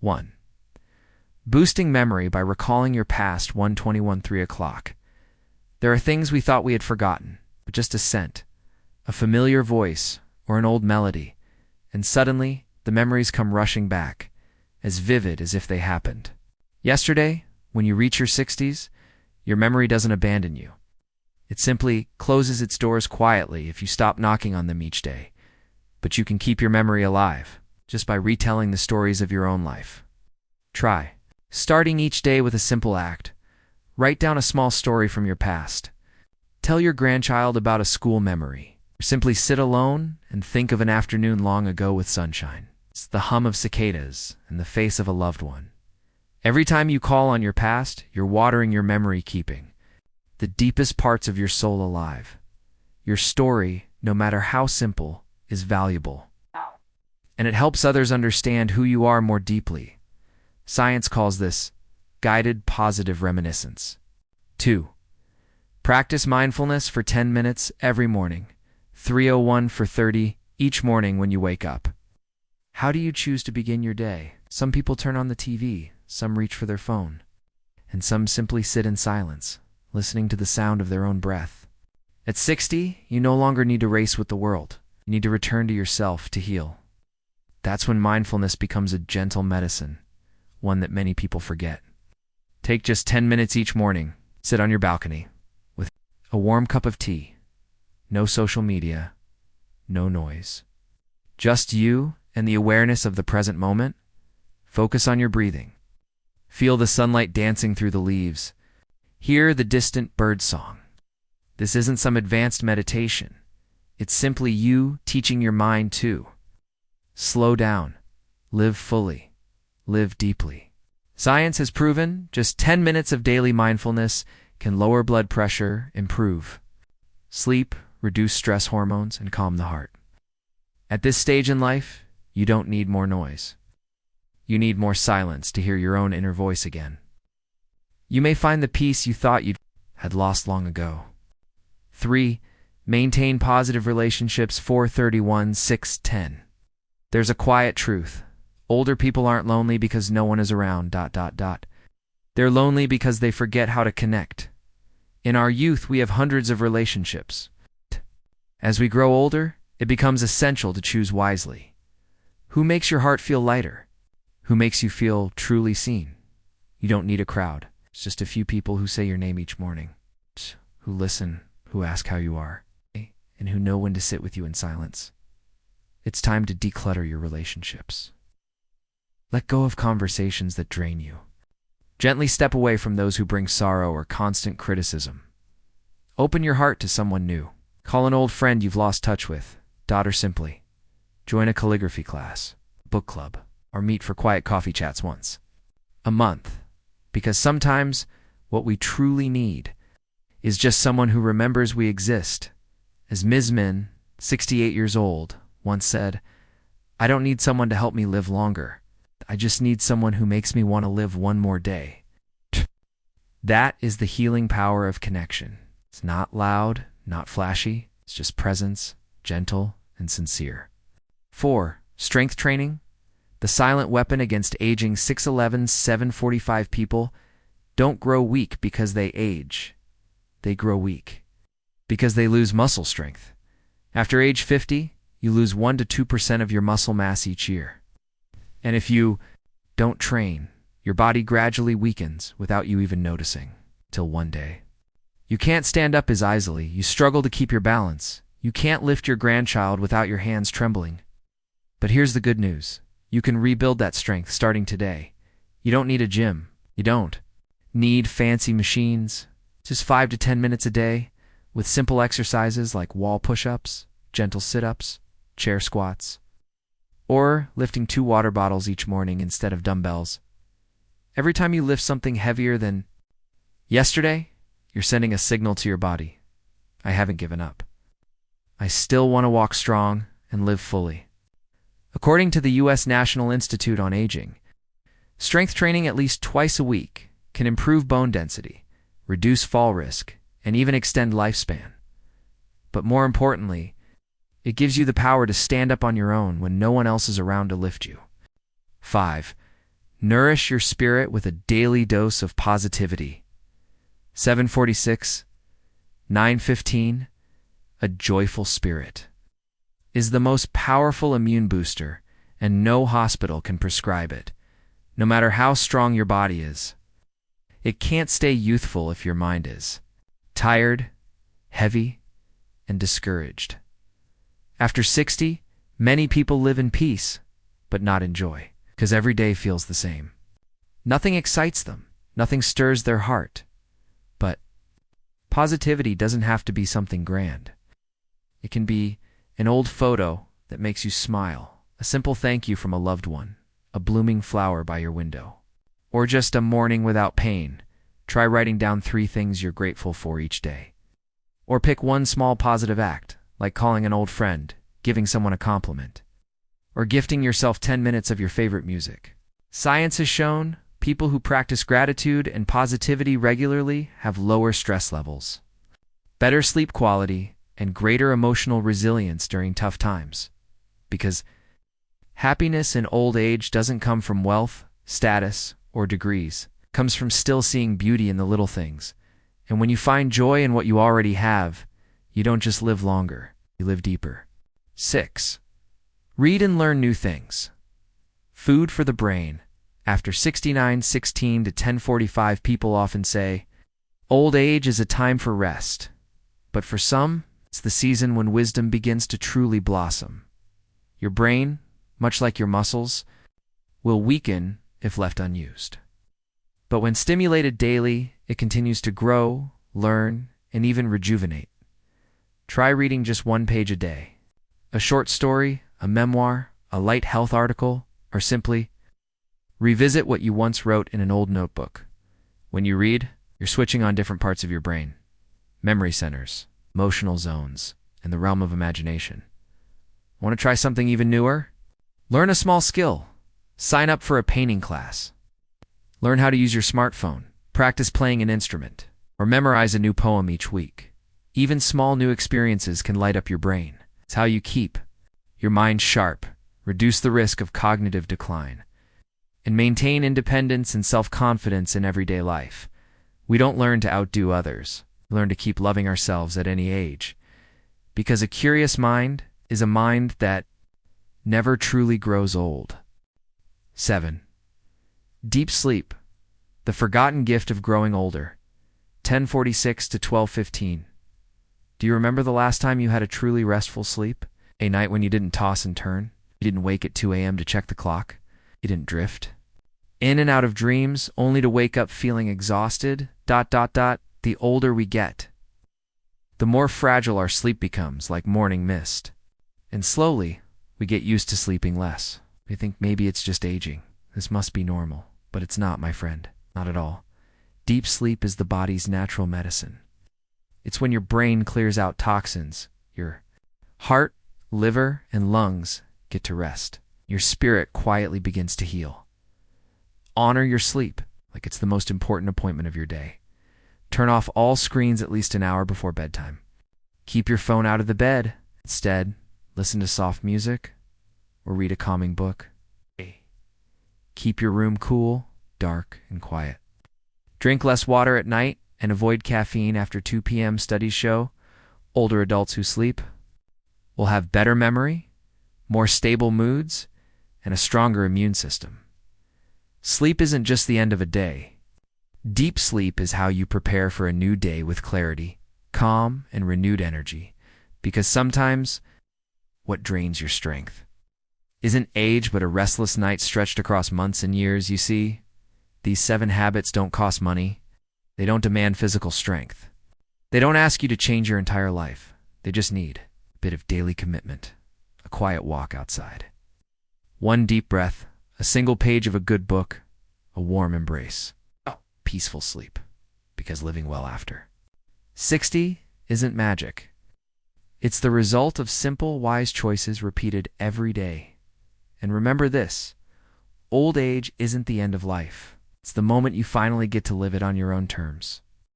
1. Boosting memory by recalling your past 1:21 3 o'clock. There are things we thought we had forgotten, but just a scent, a familiar voice, or an old melody, and suddenly the memories come rushing back, as vivid as if they happened. Yesterday, when you reach your 60s, your memory doesn't abandon you. It simply closes its doors quietly if you stop knocking on them each day. But you can keep your memory alive just by retelling the stories of your own life. Try starting each day with a simple act. Write down a small story from your past. Tell your grandchild about a school memory. Or simply sit alone and think of an afternoon long ago with sunshine. It's the hum of cicadas and the face of a loved one. Every time you call on your past, you're watering your memory, keeping the deepest parts of your soul alive. Your story, no matter how simple, is valuable. And it helps others understand who you are more deeply. Science calls this guided positive reminiscence. 2. Practice mindfulness for 10 minutes every morning. 3:01 for 30 each morning when you wake up. How do you choose to begin your day? Some people turn on the TV, some reach for their phone, and some simply sit in silence, listening to the sound of their own breath. At 60, you no longer need to race with the world. You need to return to yourself to heal. That's when mindfulness becomes a gentle medicine, one that many people forget. Take just 10 minutes each morning. Sit on your balcony with a warm cup of tea. No social media, no noise. Just you and the awareness of the present moment. Focus on your breathing. Feel the sunlight dancing through the leaves. Hear the distant bird song. This isn't some advanced meditation. It's simply you teaching your mind to slow down, live fully, live deeply. Science has proven just 10 minutes of daily mindfulness can lower blood pressure, improve sleep, reduce stress hormones, and calm the heart. At this stage in life, you don't need more noise. You need more silence to hear your own inner voice again. You may find the peace you thought you had lost long ago. 3. Maintain positive relationships 4:31 6:10. There's a quiet truth. Older people aren't lonely because no one is around, ... They're lonely because they forget how to connect. In our youth, we have hundreds of relationships. As we grow older, it becomes essential to choose wisely. Who makes your heart feel lighter? Who makes you feel truly seen? You don't need a crowd. It's just a few people who say your name each morning, who listen, who ask how you are, and who know when to sit with you in silence. It's time to declutter your relationships. Let go of conversations that drain you. Gently step away from those who bring sorrow or constant criticism. Open your heart to someone new. Call an old friend you've lost touch with, or simply join a calligraphy class, book club, or meet for quiet coffee chats once a month. Because sometimes what we truly need is just someone who remembers we exist. As Ms. Min, 68 years old, once said, "I don't need someone to help me live longer. I just need someone who makes me want to live one more day." That is the healing power of connection. It's not loud, not flashy. It's just presence, gentle and sincere. 4. Strength training. The silent weapon against aging 6'11", 745 people don't grow weak because they age. They grow weak because they lose muscle strength. After age 50, you lose 1 to 2% of your muscle mass each year. And if you don't train, your body gradually weakens without you even noticing, till one day you can't stand up as easily, you struggle to keep your balance, you can't lift your grandchild without your hands trembling. But here's the good news. You can rebuild that strength starting today. You don't need a gym. You don't need fancy machines. Just 5 to 10 minutes a day with simple exercises like wall push-ups, gentle sit-ups, chair squats, or lifting 2 water bottles each morning instead of dumbbells. Every time you lift something heavier than yesterday, you're sending a signal to your body. I haven't given up. I still want to walk strong and live fully. According to the U.S. National Institute on Aging, strength training at least twice a week can improve bone density, reduce fall risk, and even extend lifespan. But more importantly, it gives you the power to stand up on your own when no one else is around to lift you. 5. Nourish your spirit with a daily dose of positivity. 746, 915, a joyful spirit is the most powerful immune booster, and no hospital can prescribe it, no matter how strong your body is. It can't stay youthful if your mind is tired, heavy, and discouraged. After 60, many people live in peace, but not in joy, because every day feels the same. Nothing excites them, nothing stirs their heart. But positivity doesn't have to be something grand. It can be an old photo that makes you smile, a simple thank you from a loved one, a blooming flower by your window, or just a morning without pain. Try writing down 3 things you're grateful for each day. Or pick one small positive act, like calling an old friend, giving someone a compliment, or gifting yourself 10 minutes of your favorite music. Science has shown people who practice gratitude and positivity regularly have lower stress levels, better sleep quality, and greater emotional resilience during tough times. Because happiness in old age doesn't come from wealth, status, or degrees. It comes from still seeing beauty in the little things. And when you find joy in what you already have, you don't just live longer, you live deeper. 6. Read and learn new things. Food for the brain. After 69:16 to 10:45, people often say, old age is a time for rest. But for some, it's the season when wisdom begins to truly blossom. Your brain, much like your muscles, will weaken if left unused. But when stimulated daily, it continues to grow, learn, and even rejuvenate. Try reading just 1 page a day. A short story, a memoir, a light health article, or simply revisit what you once wrote in an old notebook. When you read, you're switching on different parts of your brain. Memory centers, emotional zones, and the realm of imagination. Want to try something even newer? Learn a small skill. Sign up for a painting class. Learn how to use your smartphone. Practice playing an instrument. Or memorize a new poem each week. Even small new experiences can light up your brain. It's how you keep your mind sharp, reduce the risk of cognitive decline, and maintain independence and self-confidence in everyday life. We don't learn to outdo others. We learn to keep loving ourselves at any age. Because a curious mind is a mind that never truly grows old. 7. Deep sleep, the forgotten gift of growing older. 10:46 to 12:15. Do you remember the last time you had a truly restful sleep? A night when you didn't toss and turn? You didn't wake at 2 a.m. to check the clock? You didn't drift in and out of dreams only to wake up feeling exhausted? The older we get, the more fragile our sleep becomes, like morning mist. And slowly, we get used to sleeping less. We think maybe it's just aging. This must be normal. But it's not, my friend. Not at all. Deep sleep is the body's natural medicine. It's when your brain clears out toxins, your heart, liver, and lungs get to rest. Your spirit quietly begins to heal. Honor your sleep like it's the most important appointment of your day. Turn off all screens at least an hour before bedtime. Keep your phone out of the bed. Instead, listen to soft music or read a calming book. Keep your room cool, dark, and quiet. Drink less water at night and avoid caffeine after 2 p.m. Studies show older adults who sleep will have better memory, more stable moods, and a stronger immune system. Sleep isn't just the end of a day. Deep sleep is how you prepare for a new day with clarity, calm, and renewed energy. Because sometimes, what drains your strength isn't age but a restless night stretched across months and years. You see, these 7 habits don't cost money. They don't demand physical strength. They don't ask you to change your entire life. They just need a bit of daily commitment, a quiet walk outside, 1 deep breath, a single page of a good book, a warm embrace, peaceful sleep, because living well after 60 isn't magic. It's the result of simple, wise choices repeated every day. And remember this, old age isn't the end of life. It's the moment you finally get to live it on your own terms.